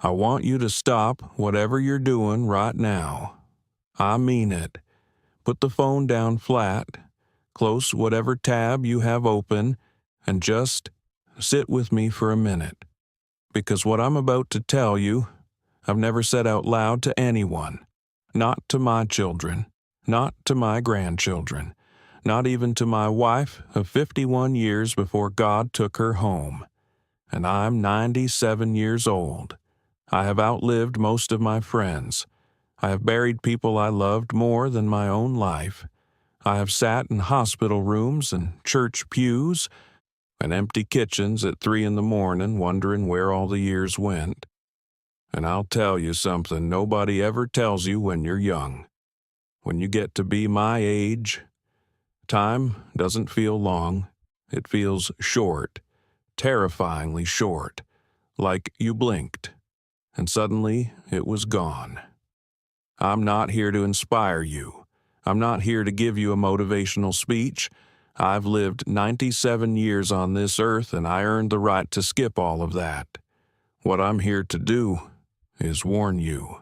I want you to stop whatever you're doing right now. I mean it. Put the phone down flat, close whatever tab you have open, and just sit with me for a minute. Because what I'm about to tell you, I've never said out loud to anyone. Not to my children, not to my grandchildren, not even to my wife of 51 years before God took her home. And I'm 97 years old. I have outlived most of my friends. I have buried people I loved more than my own life. I have sat in hospital rooms and church pews and empty kitchens at 3 in the morning wondering where all the years went. And I'll tell you something nobody ever tells you when you're young. When you get to be my age, time doesn't feel long. It feels short, terrifyingly short, like you blinked, and suddenly it was gone. I'm not here to inspire you. I'm not here to give you a motivational speech. I've lived 97 years on this earth, and I earned the right to skip all of that. What I'm here to do is warn you,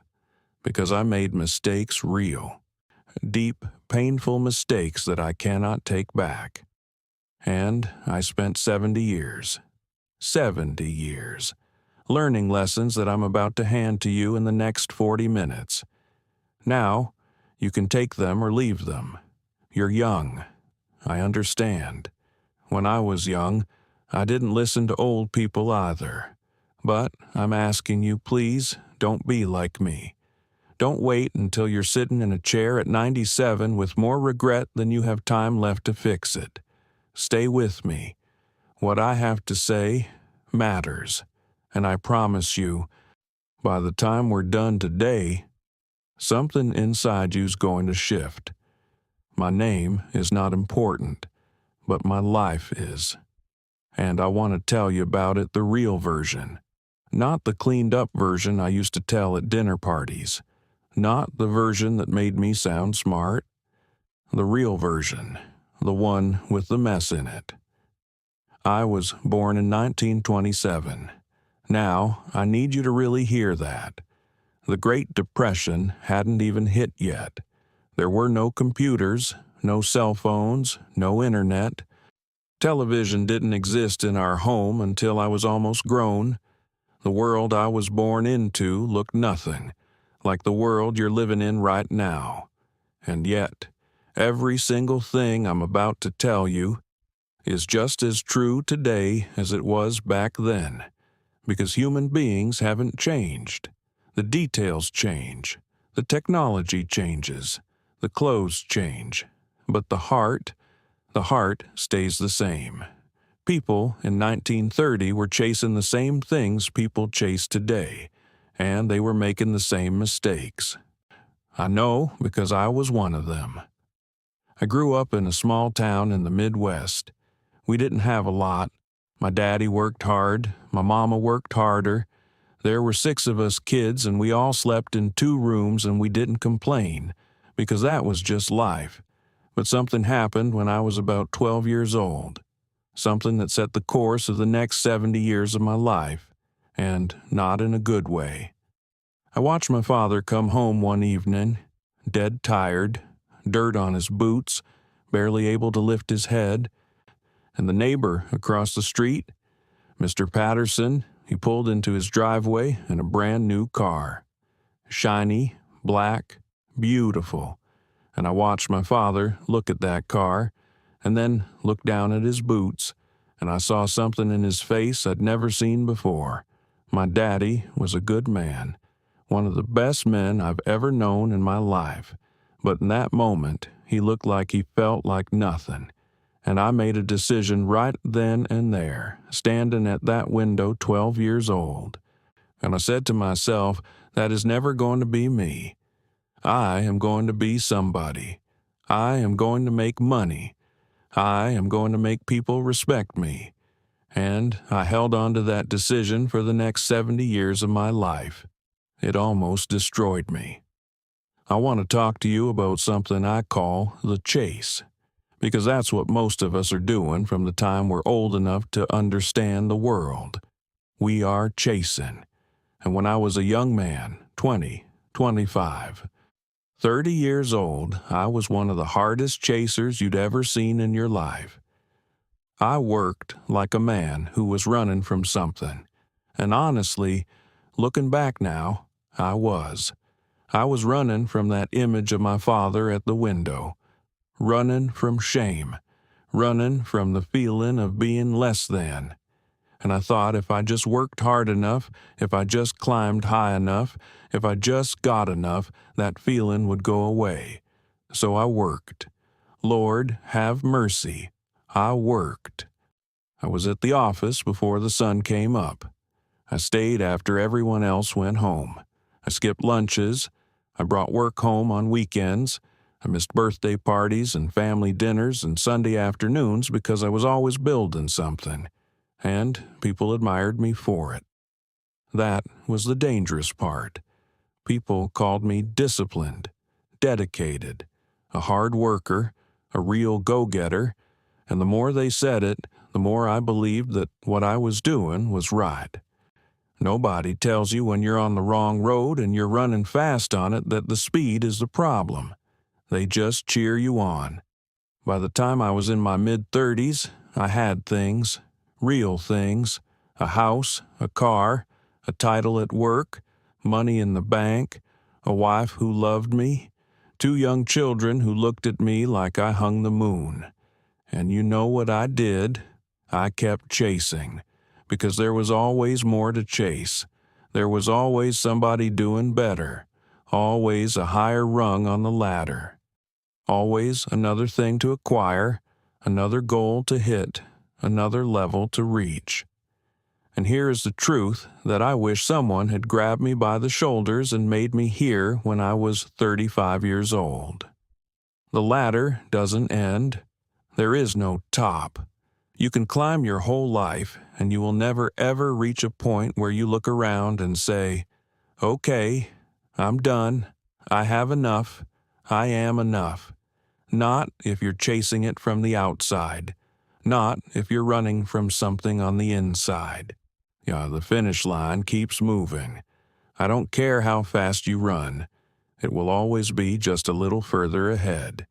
because I made mistakes real. Deep, painful mistakes that I cannot take back. And I spent 70 years, learning lessons that I'm about to hand to you in the next 40 minutes. Now, you can take them or leave them. You're young. I understand. When I was young, I didn't listen to old people either. But I'm asking you, please, don't be like me. Don't wait until you're sitting in a chair at 97 with more regret than you have time left to fix it. Stay with me. What I have to say matters. And I promise you, by the time we're done today, something inside you's going to shift. My name is not important, but my life is. And I want to tell you about it the real version. Not the cleaned-up version I used to tell at dinner parties. Not the version that made me sound smart. The real version, the one with the mess in it. I was born in 1927. Now, I need you to really hear that. The Great Depression hadn't even hit yet. There were no computers, no cell phones, no internet. Television didn't exist in our home until I was almost grown. The world I was born into looked nothing like the world you're living in right now. And yet, every single thing I'm about to tell you is just as true today as it was back then, because human beings haven't changed. The details change, the technology changes, the clothes change, but the heart stays the same. People in 1930 were chasing the same things people chase today, and they were making the same mistakes. I know because I was one of them. I grew up in a small town in the Midwest. We didn't have a lot. My daddy worked hard, my mama worked harder. There were 6 of us kids, and we all slept in 2 rooms, and we didn't complain, because that was just life. But something happened when I was about 12 years old. Something that set the course of the next 70 years of my life, and not in a good way. I watched my father come home one evening, dead tired, dirt on his boots, barely able to lift his head, and the neighbor across the street, Mr. Patterson, he pulled into his driveway in a brand new car. Shiny, black, beautiful. And I watched my father look at that car, and then look down at his boots, and I saw something in his face I'd never seen before. My daddy was a good man, one of the best men I've ever known in my life, but in that moment, he looked like he felt like nothing, and I made a decision right then and there, standing at that window 12 years old, and I said to myself, that is never going to be me. I am going to be somebody. I am going to make money. I am going to make people respect me. And I held on to that decision for the next 70 years of my life. It almost destroyed me. I want to talk to you about something I call the chase, because that's what most of us are doing from the time we're old enough to understand the world. We are chasing. And when I was a young man, 20, 25, 30 years old, I was one of the hardest chasers you'd ever seen in your life. I worked like a man who was running from something. And honestly, looking back now, I was. I was running from that image of my father at the window, running from shame, running from the feeling of being less than. And I thought if I just worked hard enough, if I just climbed high enough, if I just got enough, that feeling would go away. So I worked. Lord, have mercy. I worked. I was at the office before the sun came up. I stayed after everyone else went home. I skipped lunches. I brought work home on weekends. I missed birthday parties and family dinners and Sunday afternoons because I was always building something. And people admired me for it. That was the dangerous part. People called me disciplined, dedicated, a hard worker, a real go-getter, and the more they said it, the more I believed that what I was doing was right. Nobody tells you when you're on the wrong road and you're running fast on it that the speed is the problem. They just cheer you on. By the time I was in my mid-30s, I had things, real things, a house, a car, a title at work, money in the bank, a wife who loved me, 2 young children who looked at me like I hung the moon. And you know what I did? I kept chasing, because there was always more to chase. There was always somebody doing better, always a higher rung on the ladder, always another thing to acquire, another goal to hit, another level to reach. And here is the truth that I wish someone had grabbed me by the shoulders and made me hear when I was 35 years old. The ladder doesn't end. There is no top. You can climb your whole life, and you will never ever reach a point where you look around and say, "Okay, I'm done. I have enough. I am enough." Not if you're chasing it from the outside. Not if you're running from something on the inside. Yeah, the finish line keeps moving. I don't care how fast you run. It will always be just a little further ahead.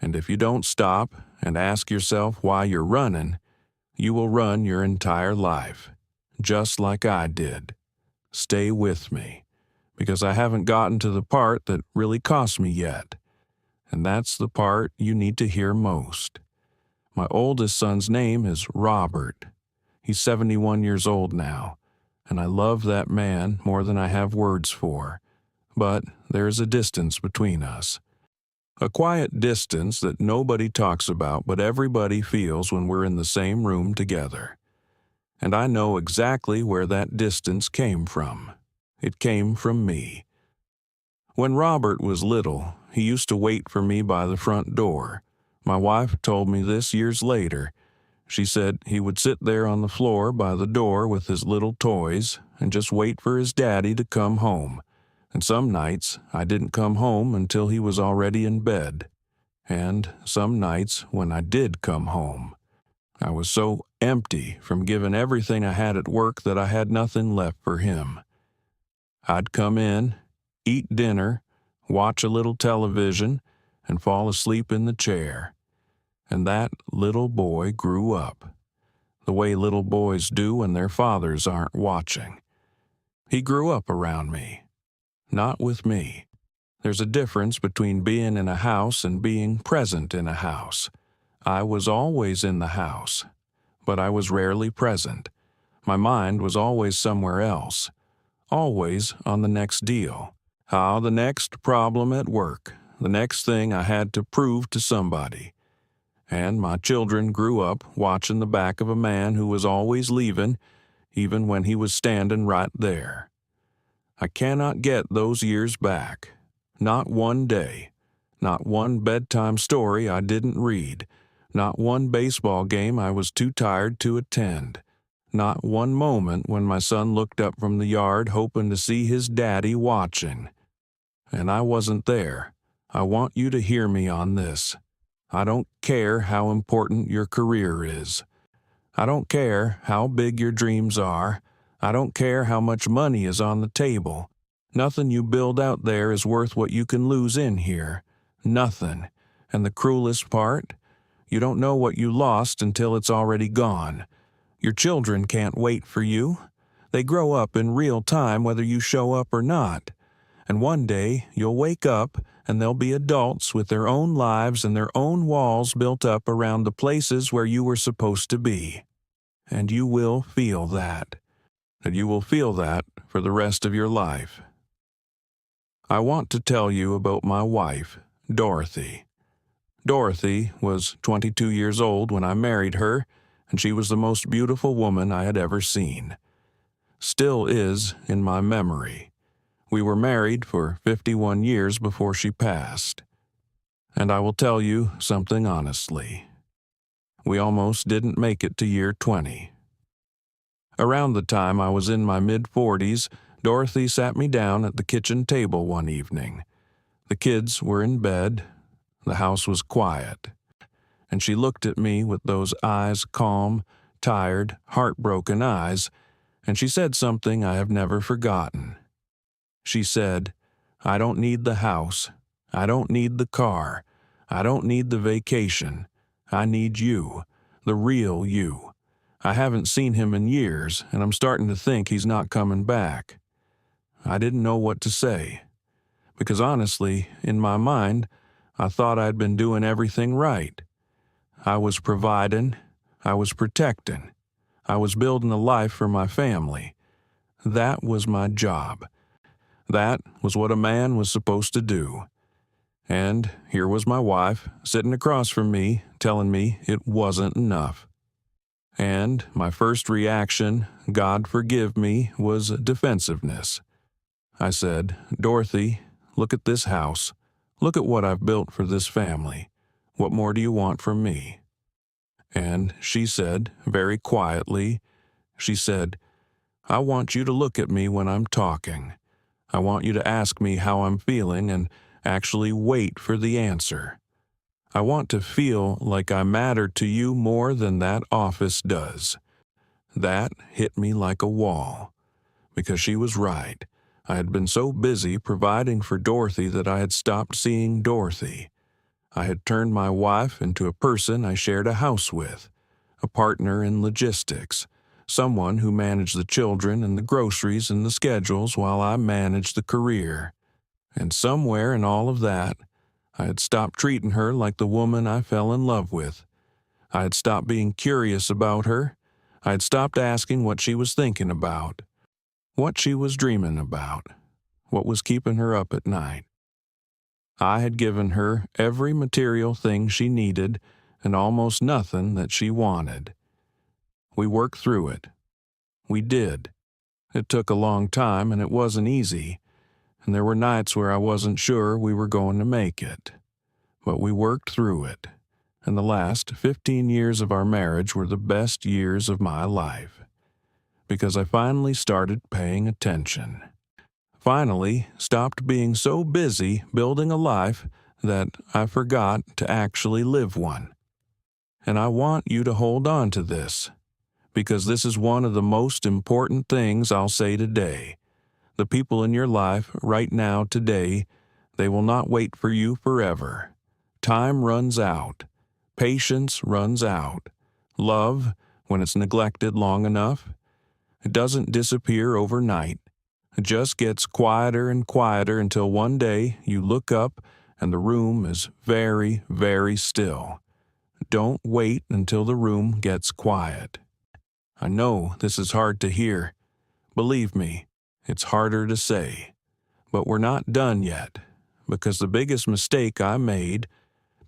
And if you don't stop and ask yourself why you're running, you will run your entire life, just like I did. Stay with me, because I haven't gotten to the part that really cost me yet. And that's the part you need to hear most. My oldest son's name is Robert. He's 71 years old now, and I love that man more than I have words for. But there is a distance between us. A quiet distance that nobody talks about but everybody feels when we're in the same room together. And I know exactly where that distance came from. It came from me. When Robert was little, he used to wait for me by the front door. My wife told me this years later. She said he would sit there on the floor by the door with his little toys and just wait for his daddy to come home. And some nights I didn't come home until he was already in bed. And some nights when I did come home, I was so empty from giving everything I had at work that I had nothing left for him. I'd come in, eat dinner, watch a little television, and fall asleep in the chair. And that little boy grew up, the way little boys do when their fathers aren't watching. He grew up around me, not with me. There's a difference between being in a house and being present in a house. I was always in the house, but I was rarely present. My mind was always somewhere else, always on the next deal. The next problem at work, the next thing I had to prove to somebody. And my children grew up watching the back of a man who was always leaving, even when he was standing right there. I cannot get those years back. Not one day. Not one bedtime story I didn't read. Not one baseball game I was too tired to attend. Not one moment when my son looked up from the yard hoping to see his daddy watching. And I wasn't there. I want you to hear me on this. I don't care how important your career is. I don't care how big your dreams are. I don't care how much money is on the table. Nothing you build out there is worth what you can lose in here. Nothing. And the cruelest part? You don't know what you lost until it's already gone. Your children can't wait for you. They grow up in real time whether you show up or not. And one day you'll wake up and they'll be adults with their own lives and their own walls built up around the places where you were supposed to be. And you will feel that. And you will feel that for the rest of your life. I want to tell you about my wife, Dorothy. Dorothy was 22 years old when I married her, and she was the most beautiful woman I had ever seen. Still is in my memory. We were married for 51 years before she passed. And I will tell you something honestly. We almost didn't make it to year 20. Around the time I was in my mid-40s, Dorothy sat me down at the kitchen table one evening. The kids were in bed. The house was quiet. And she looked at me with those eyes, calm, tired, heartbroken eyes, and she said something I have never forgotten. She said, "I don't need the house. I don't need the car. I don't need the vacation. I need you, the real you. I haven't seen him in years, and I'm starting to think he's not coming back." I didn't know what to say, because honestly, in my mind, I thought I'd been doing everything right. I was providing, I was protecting, I was building a life for my family. That was my job. That was what a man was supposed to do. And here was my wife, sitting across from me, telling me it wasn't enough. And my first reaction, God forgive me, was defensiveness. I said, "Dorothy, look at this house. Look at what I've built for this family. What more do you want from me?" And she said, very quietly, she said, "I want you to look at me when I'm talking. I want you to ask me how I'm feeling and actually wait for the answer. I want to feel like I matter to you more than that office does." That hit me like a wall, because she was right. I had been so busy providing for Dorothy that I had stopped seeing Dorothy. I had turned my wife into a person I shared a house with, a partner in logistics, someone who managed the children and the groceries and the schedules while I managed the career. And somewhere in all of that, I had stopped treating her like the woman I fell in love with. I had stopped being curious about her. I had stopped asking what she was thinking about, what she was dreaming about, what was keeping her up at night. I had given her every material thing she needed and almost nothing that she wanted. We worked through it. We did. It took a long time and it wasn't easy, and there were nights where I wasn't sure we were going to make it. But we worked through it, and the last 15 years of our marriage were the best years of my life, because I finally started paying attention. Finally stopped being so busy building a life that I forgot to actually live one. And I want you to hold on to this, because this is one of the most important things I'll say today. The people in your life right now today, they will not wait for you forever. Time runs out. Patience runs out. Love, when it's neglected long enough, it doesn't disappear overnight. It just gets quieter and quieter until one day you look up and the room is very, very still. Don't wait until the room gets quiet. I know this is hard to hear. Believe me, it's harder to say. But we're not done yet, because the biggest mistake I made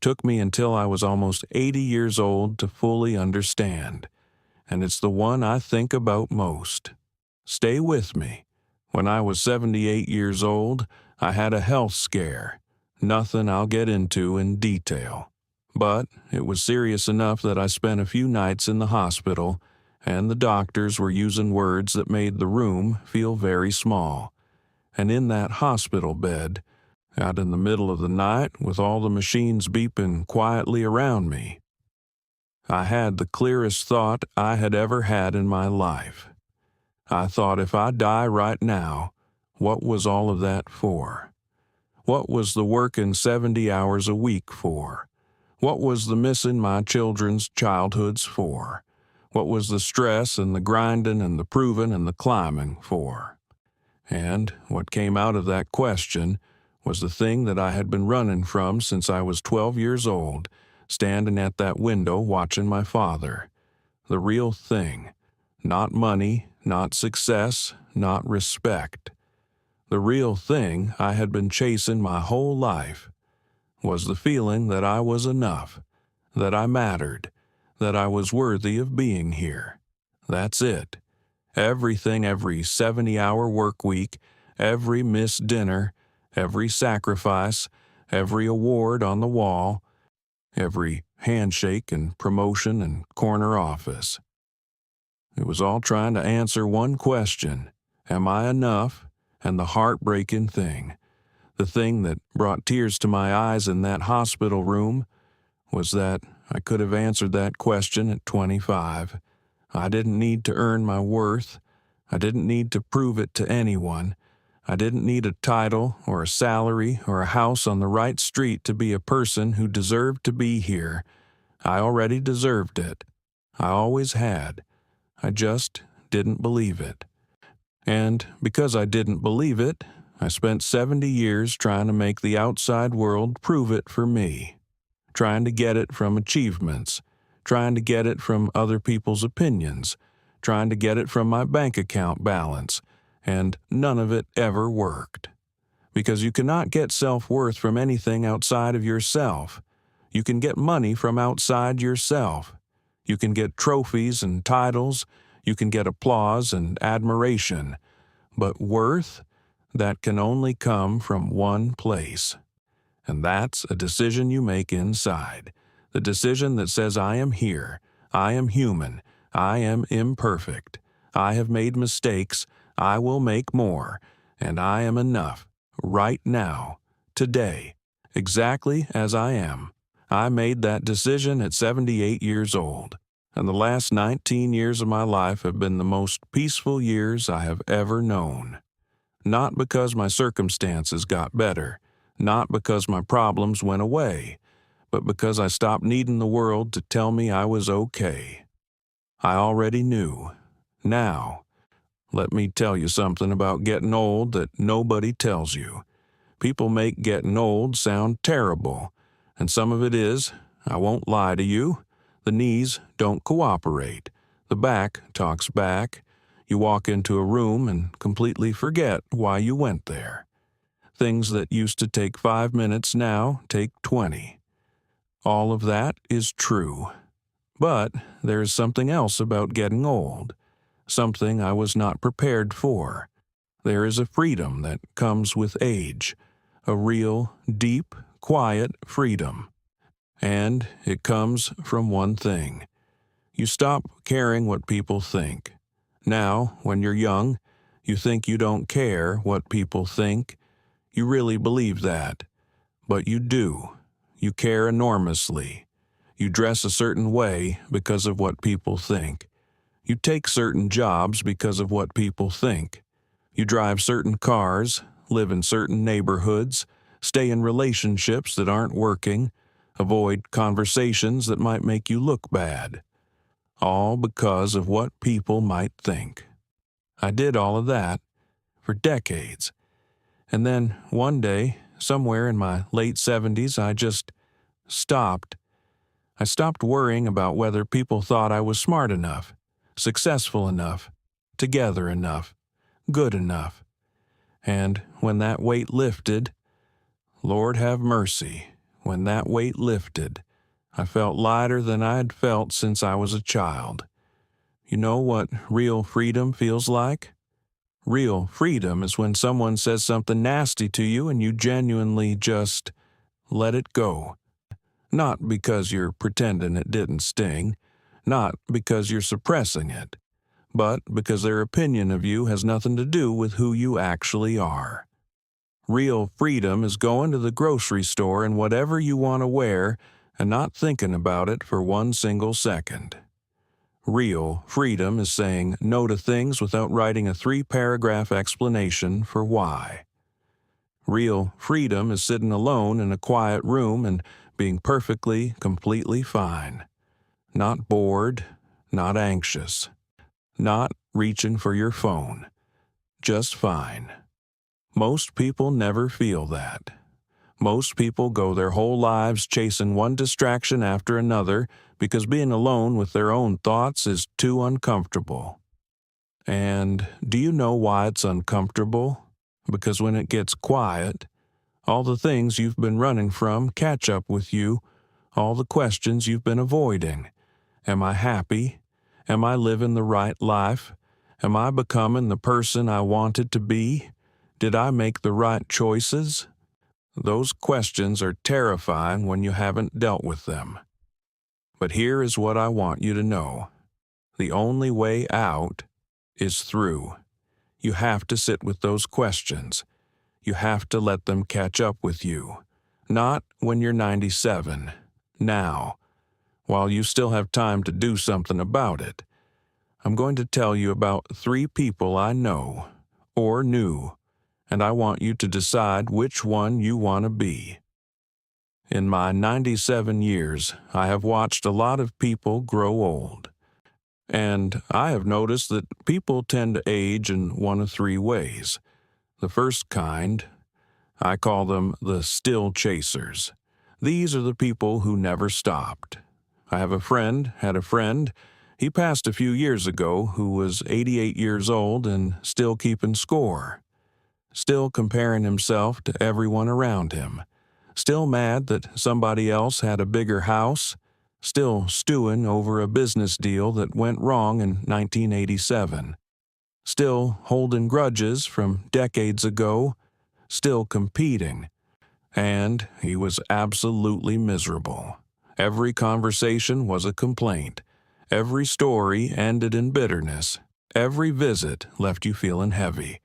took me until I was almost 80 years old to fully understand. And it's the one I think about most. Stay with me. When I was 78 years old, I had a health scare. Nothing I'll get into in detail. But it was serious enough that I spent a few nights in the hospital, and the doctors were using words that made the room feel very small. And in that hospital bed, out in the middle of the night with all the machines beeping quietly around me, I had the clearest thought I had ever had in my life. I thought if I die right now, what was all of that for? What was the working 70 hours a week for? What was the missing my children's childhoods for? What was the stress and the grinding and the proving and the climbing for? And what came out of that question was the thing that I had been running from since I was 12 years old, standing at that window watching my father. The real thing. Not money, not success, not respect. The real thing I had been chasing my whole life was the feeling that I was enough, that I mattered, that I was worthy of being here. That's it. Everything, every 70-hour work week, every missed dinner, every sacrifice, every award on the wall, every handshake and promotion and corner office. It was all trying to answer one question: am I enough? And the heartbreaking thing, the thing that brought tears to my eyes in that hospital room, was that I could have answered that question at 25. I didn't need to earn my worth. I didn't need to prove it to anyone. I didn't need a title or a salary or a house on the right street to be a person who deserved to be here. I already deserved it. I always had. I just didn't believe it. And because I didn't believe it, I spent 70 years trying to make the outside world prove it for me, trying to get it from achievements, trying to get it from other people's opinions, trying to get it from my bank account balance, and none of it ever worked. Because you cannot get self-worth from anything outside of yourself. You can get money from outside yourself. You can get trophies and titles. You can get applause and admiration. But worth, that can only come from one place. And that's a decision you make inside. The decision that says, I am here, I am human, I am imperfect, I have made mistakes, I will make more, and I am enough, right now, today, exactly as I am. I made that decision at 78 years old, and the last 19 years of my life have been the most peaceful years I have ever known. Not because my circumstances got better, not because my problems went away, but because I stopped needing the world to tell me I was okay. I already knew. Now, let me tell you something about getting old that nobody tells you. People make getting old sound terrible, and some of it is, I won't lie to you, the knees don't cooperate, the back talks back. You walk into a room and completely forget why you went there. Things that used to take 5 minutes now take 20. All of that is true. But there is something else about getting old, something I was not prepared for. There is a freedom that comes with age, a real, deep, quiet freedom. And it comes from one thing. You stop caring what people think. Now, when you're young, you think you don't care what people think. You really believe that. But you do. You care enormously. You dress a certain way because of what people think. You take certain jobs because of what people think. You drive certain cars, live in certain neighborhoods, stay in relationships that aren't working, avoid conversations that might make you look bad. All because of what people might think. I did all of that for decades. And then one day, somewhere in my late 70s, I just stopped. I stopped worrying about whether people thought I was smart enough, successful enough, together enough, good enough. And when that weight lifted, Lord have mercy, when that weight lifted, I felt lighter than I had felt since I was a child. You know what real freedom feels like? Real freedom is when someone says something nasty to you and you genuinely just let it go. Not because you're pretending it didn't sting, not because you're suppressing it, but because their opinion of you has nothing to do with who you actually are. Real freedom is going to the grocery store in whatever you want to wear and not thinking about it for one single second. Real freedom is saying no to things without writing a 3-paragraph explanation for why. Real freedom is sitting alone in a quiet room and being perfectly, completely fine. Not bored, not anxious, not reaching for your phone. Just fine. Most people never feel that. Most people go their whole lives chasing one distraction after another because being alone with their own thoughts is too uncomfortable. And do you know why it's uncomfortable? Because when it gets quiet, all the things you've been running from catch up with you, all the questions you've been avoiding. Am I happy? Am I living the right life? Am I becoming the person I wanted to be? Did I make the right choices? Those questions are terrifying when you haven't dealt with them. But here is what I want you to know. The only way out is through. You have to sit with those questions. You have to let them catch up with you. Not when you're 97. Now, while you still have time to do something about it. I'm going to tell you about 3 people I know, or knew, and I want you to decide which one you want to be. In my 97 years, I have watched a lot of people grow old. And I have noticed that people tend to age in one of 3 ways. The first kind, I call them the still chasers. These are the people who never stopped. I had a friend, he passed a few years ago, who was 88 years old and still keeping score. Still comparing himself to everyone around him. Still mad that somebody else had a bigger house. Still stewing over a business deal that went wrong in 1987. Still holding grudges from decades ago. Still competing. And he was absolutely miserable. Every conversation was a complaint. Every story ended in bitterness. Every visit left you feeling heavy.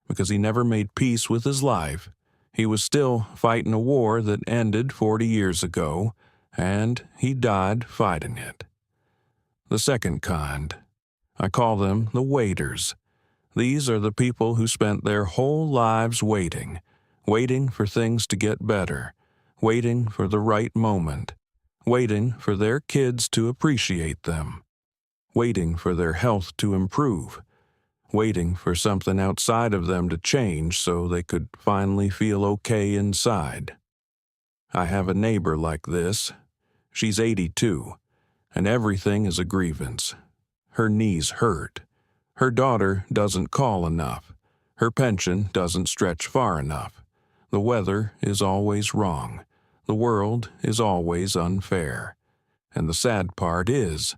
Because he never made peace with his life. He was still fighting a war that ended 40 years ago, and he died fighting it. The second kind, I call them the waiters. These are the people who spent their whole lives waiting for things to get better, waiting for the right moment, waiting for their kids to appreciate them, waiting for their health to improve, waiting for something outside of them to change so they could finally feel okay inside. I have a neighbor like this. She's 82, and everything is a grievance. Her knees hurt. Her daughter doesn't call enough. Her pension doesn't stretch far enough. The weather is always wrong. The world is always unfair. And the sad part is,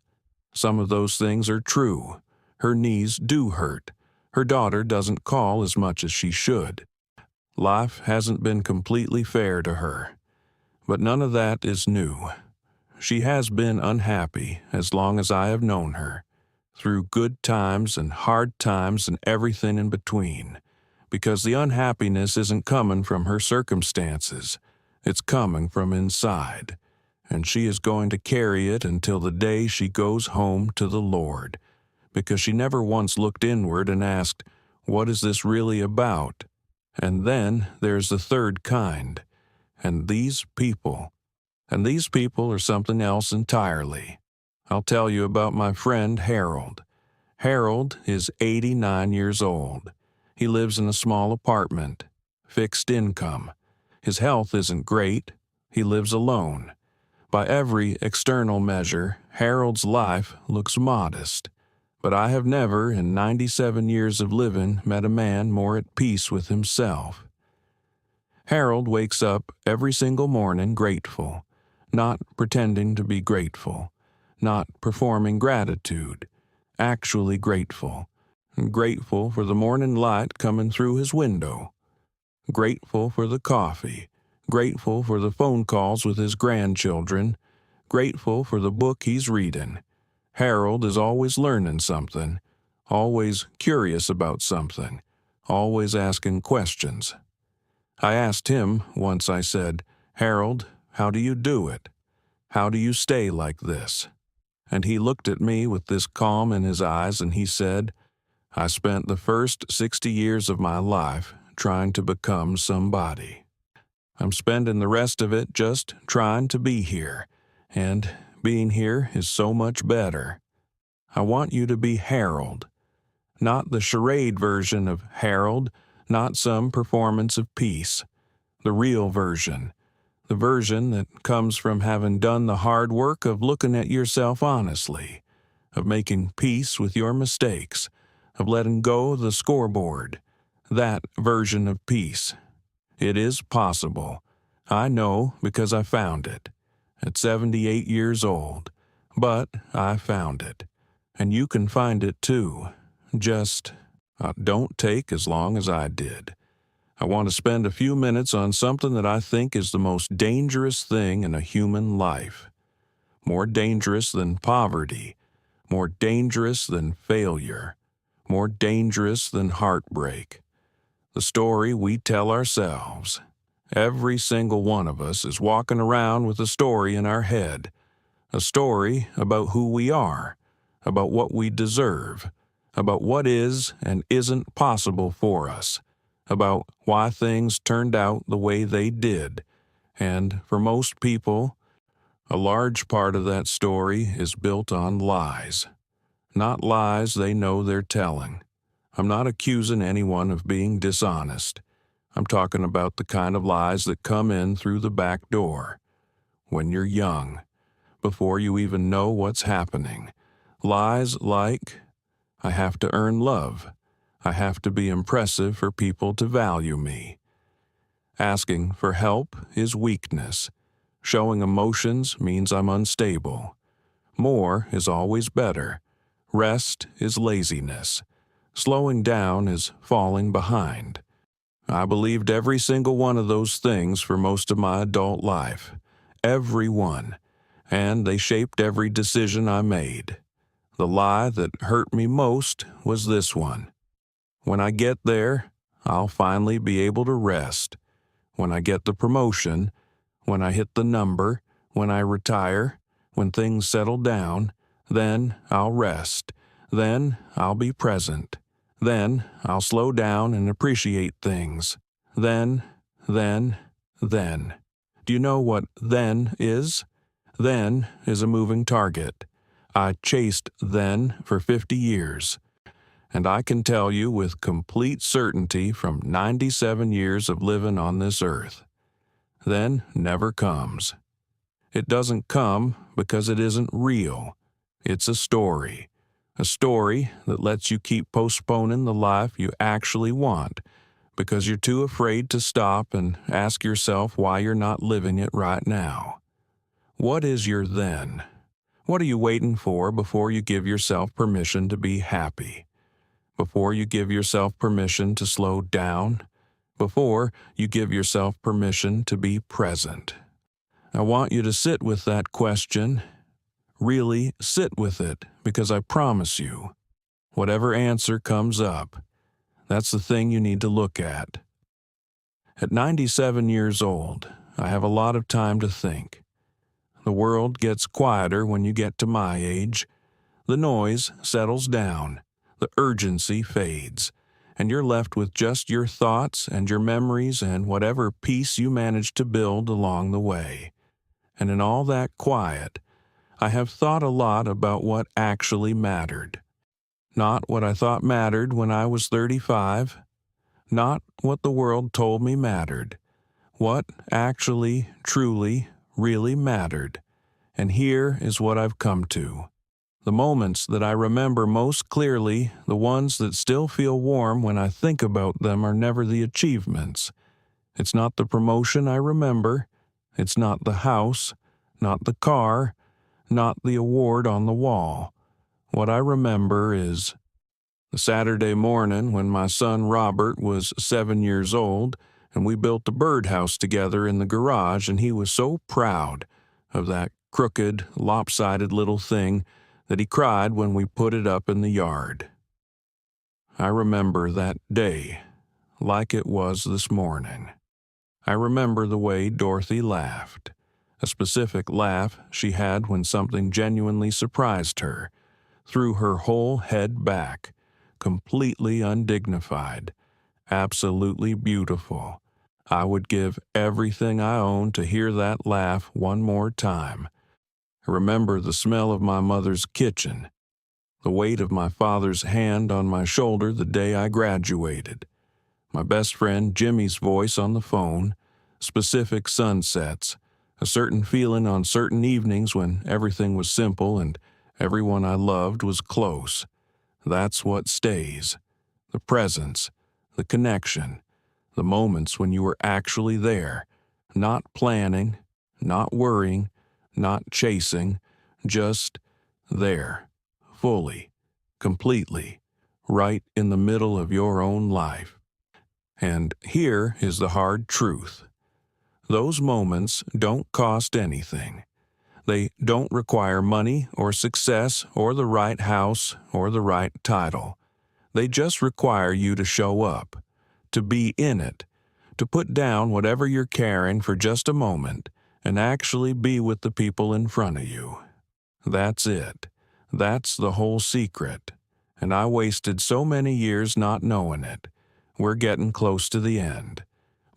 some of those things are true. Her knees do hurt. Her daughter doesn't call as much as she should. Life hasn't been completely fair to her. But none of that is new. She has been unhappy as long as I have known her, through good times and hard times and everything in between, because the unhappiness isn't coming from her circumstances. It's coming from inside, and she is going to carry it until the day she goes home to the Lord, because she never once looked inward and asked, "What is this really about?" And then there's the third kind, and these people are something else entirely. I'll tell you about my friend Harold. Harold is 89 years old. He lives in a small apartment, fixed income. His health isn't great. He lives alone. By every external measure, Harold's life looks modest. But I have never, in 97 years of living, met a man more at peace with himself. Harold wakes up every single morning grateful, not pretending to be grateful, not performing gratitude, actually grateful. Grateful for the morning light coming through his window. Grateful for the coffee. Grateful for the phone calls with his grandchildren. Grateful for the book he's reading. Harold is always learning something, always curious about something, always asking questions. I asked him once, I said, "Harold, how do you do it? How do you stay like this?" And he looked at me with this calm in his eyes and he said, I spent the first 60 years of my life trying to become somebody. I'm spending the rest of it just trying to be here, and being here is so much better. I want you to be Harold, not the charade version of Harold, not some performance of peace, the real version, the version that comes from having done the hard work of looking at yourself honestly, of making peace with your mistakes, of letting go of the scoreboard, that version of peace. It is possible. I know because I found it. At 78 years old. But I found it. And you can find it too. Just don't take as long as I did. I want to spend a few minutes on something that I think is the most dangerous thing in a human life. More dangerous than poverty. More dangerous than failure. More dangerous than heartbreak. The story we tell ourselves. Every single one of us is walking around with a story in our head. A story about who we are, about what we deserve, about what is and isn't possible for us, about why things turned out the way they did. And for most people, a large part of that story is built on lies. Not lies they know they're telling. I'm not accusing anyone of being dishonest. I'm talking about the kind of lies that come in through the back door. When you're young, before you even know what's happening. Lies like, I have to earn love. I have to be impressive for people to value me. Asking for help is weakness. Showing emotions means I'm unstable. More is always better. Rest is laziness. Slowing down is falling behind. I believed every single one of those things for most of my adult life. Every one. And they shaped every decision I made. The lie that hurt me most was this one. When I get there, I'll finally be able to rest. When I get the promotion, when I hit the number, when I retire, when things settle down, then I'll rest. Then I'll be present. Then I'll slow down and appreciate things. Then. Do you know what then is? Then is a moving target. I chased then for 50 years. And I can tell you with complete certainty from 97 years of living on this earth. Then never comes. It doesn't come because it isn't real. It's a story. A story that lets you keep postponing the life you actually want because you're too afraid to stop and ask yourself why you're not living it right now. What is your then? What are you waiting for before you give yourself permission to be happy? Before you give yourself permission to slow down? Before you give yourself permission to be present? I want you to sit with that question. Really sit with it, because I promise you, whatever answer comes up, that's the thing you need to look at. At 97 years old, I have a lot of time to think. The world gets quieter when you get to my age. The noise settles down, the urgency fades, and you're left with just your thoughts and your memories and whatever peace you managed to build along the way. And in all that quiet, I have thought a lot about what actually mattered. Not what I thought mattered when I was 35. Not what the world told me mattered. What actually, truly, really mattered. And here is what I've come to. The moments that I remember most clearly, the ones that still feel warm when I think about them, are never the achievements. It's not the promotion I remember. It's not the house, not the car, not the award on the wall. What I remember is the Saturday morning when my son Robert was 7 years old, and we built a birdhouse together in the garage, and he was so proud of that crooked, lopsided little thing that he cried when we put it up in the yard. I remember that day like it was this morning. I remember the way Dorothy laughed. a specific laugh she had when something genuinely surprised her, threw her whole head back, completely undignified, absolutely beautiful. I would give everything I own to hear that laugh one more time. I remember the smell of my mother's kitchen, the weight of my father's hand on my shoulder the day I graduated, my best friend Jimmy's voice on the phone, specific sunsets, a certain feeling on certain evenings when everything was simple and everyone I loved was close. That's what stays. The presence, the connection, the moments when you were actually there, not planning, not worrying, not chasing, just there, fully, completely, right in the middle of your own life. And here is the hard truth. Those moments don't cost anything. They don't require money or success or the right house or the right title. They just require you to show up, to be in it, to put down whatever you're carrying for just a moment and actually be with the people in front of you. That's it. That's the whole secret. And I wasted so many years not knowing it. We're getting close to the end.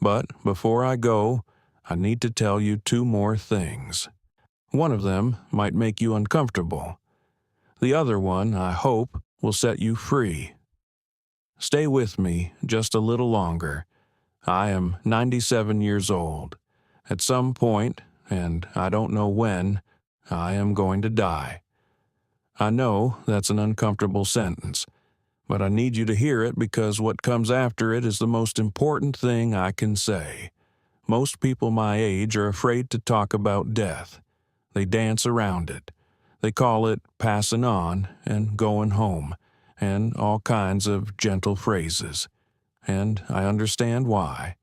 But before I go, I need to tell you two more things. One of them might make you uncomfortable. The other one, I hope, will set you free. Stay with me just a little longer. I am 97 years old. At some point, and I don't know when, I am going to die. I know that's an uncomfortable sentence, but I need you to hear it because what comes after it is the most important thing I can say. Most people my age are afraid to talk about death. They dance around it. They call it passing on and going home, and all kinds of gentle phrases. And I understand why.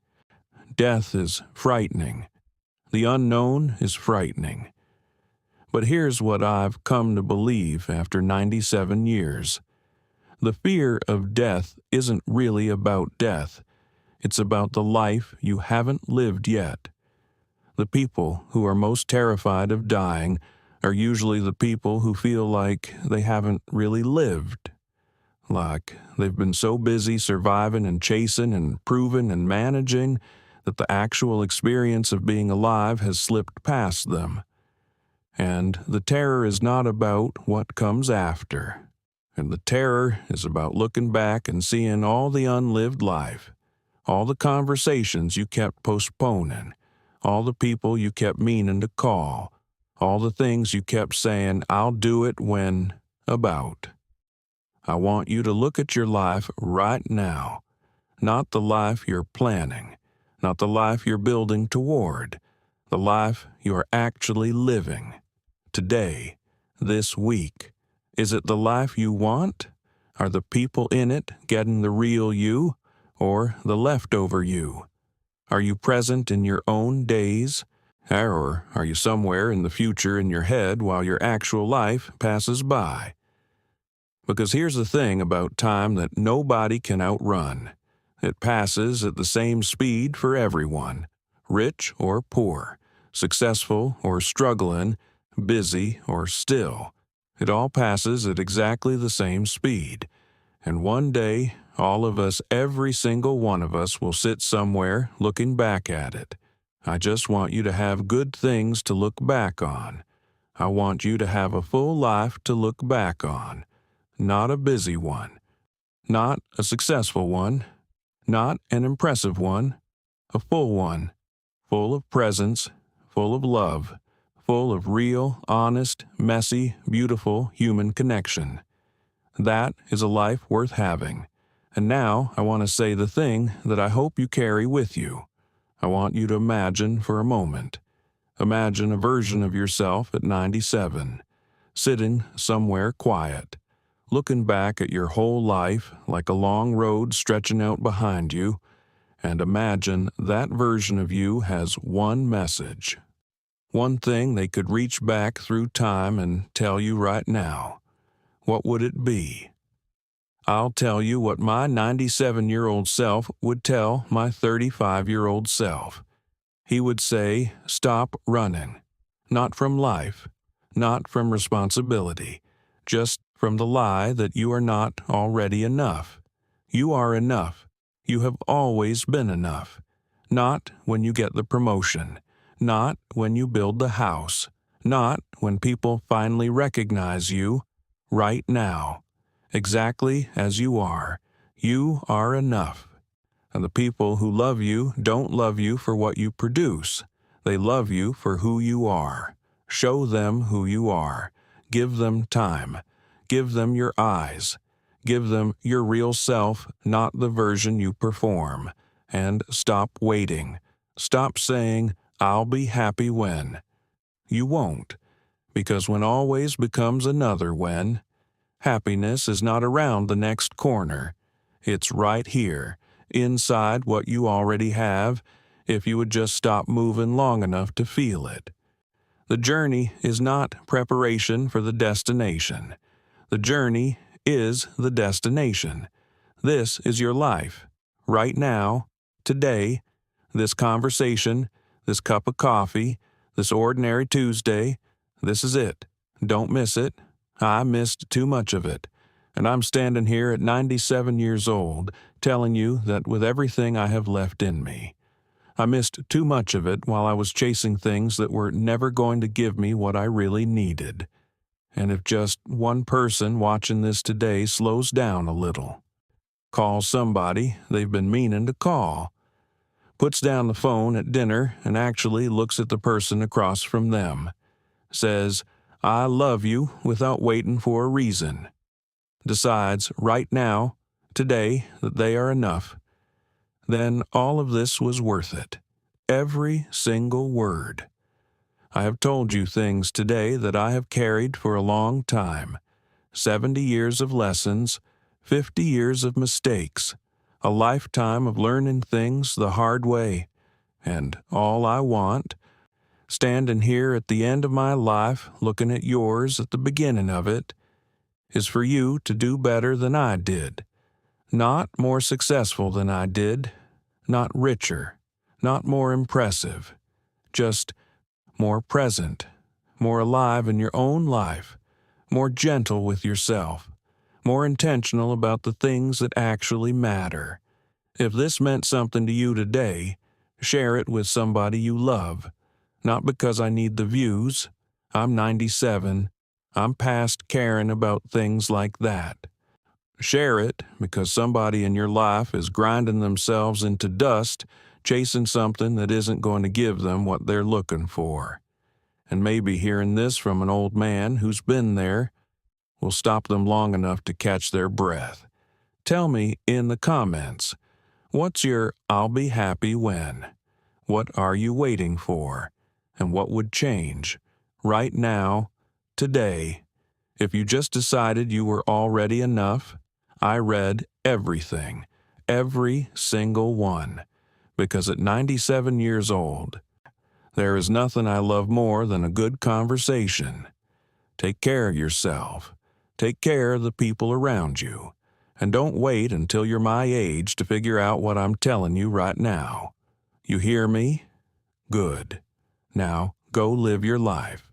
Death is frightening. The unknown is frightening. But here's what I've come to believe after 97 years. The fear of death isn't really about death. It's about the life you haven't lived yet. The people who are most terrified of dying are usually the people who feel like they haven't really lived. Like they've been so busy surviving and chasing and proving and managing that the actual experience of being alive has slipped past them. And the terror is not about what comes after. And the terror is about looking back and seeing all the unlived life, all the conversations you kept postponing, all the people you kept meaning to call, all the things you kept saying, "I'll do it when," about. I want you to look at your life right now, not the life you're planning, not the life you're building toward, the life you are actually living. Today, this week. Is it the life you want? Are the people in it getting the real you or the leftover you? Are you present in your own days? Or are you somewhere in the future in your head while your actual life passes by? Because here's the thing about time that nobody can outrun. It passes at the same speed for everyone, rich or poor, successful or struggling, busy or still. It all passes at exactly the same speed. And one day, all of us, every single one of us, will sit somewhere looking back at it. I just want you to have good things to look back on. I want you to have a full life to look back on. Not a busy one. Not a successful one. Not an impressive one. A full one. Full of presence, full of love, full of real, honest, messy, beautiful human connection. That is a life worth having. And now I want to say the thing that I hope you carry with you. I want you to imagine for a moment. Imagine a version of yourself at 97, sitting somewhere quiet, looking back at your whole life like a long road stretching out behind you, and imagine that version of you has one message. One thing they could reach back through time and tell you right now. What would it be? I'll tell you what my 97-year-old self would tell my 35-year-old self. He would say, "Stop running. not from life, not from responsibility, just from the lie that you are not already enough. You are enough. You have always been enough. Not when you get the promotion, not when you build the house, not when people finally recognize you. Right now, exactly as you are enough. And the people who love you don't love you for what you produce. They love you for who you are. Show them who you are. Give them time. Give them your eyes. Give them your real self, not the version you perform. And stop waiting. Stop saying, "I'll be happy when." You won't, because when always becomes another when. Happiness is not around the next corner. It's right here, inside what you already have, if you would just stop moving long enough to feel it. The journey is not preparation for the destination. The journey is the destination. This is your life. Right now, today, this conversation, this cup of coffee, this ordinary Tuesday, this is it. Don't miss it. I missed too much of it. And I'm standing here at 97 years old, telling you that with everything I have left in me, I missed too much of it while I was chasing things that were never going to give me what I really needed. And if just one person watching this today slows down a little, calls somebody they've been meaning to call, puts down the phone at dinner and actually looks at the person across from them, says, "I love you," without waiting for a reason, decides right now, today, that they are enough, then all of this was worth it. Every single word. I have told you things today that I have carried for a long time. 70 years of lessons, 50 years of mistakes, a lifetime of learning things the hard way. And all I want, standing here at the end of my life, looking at yours at the beginning of it, is for you to do better than I did. Not more successful than I did, not richer, not more impressive, just more present, more alive in your own life, more gentle with yourself, more intentional about the things that actually matter. If this meant something to you today, share it with somebody you love. Not because I need the views. I'm 97. I'm past caring about things like that. Share it because somebody in your life is grinding themselves into dust, chasing something that isn't going to give them what they're looking for. And maybe hearing this from an old man who's been there will stop them long enough to catch their breath. Tell me in the comments, what's your "I'll be happy when"? What are you waiting for? And what would change? Right now, today, if you just decided you were already enough. I read everything, every single one, because at 97 years old, there is nothing I love more than a good conversation. Take care of yourself. Take care of the people around you. And don't wait until you're my age to figure out what I'm telling you right now. You hear me? Good. Now, go live your life.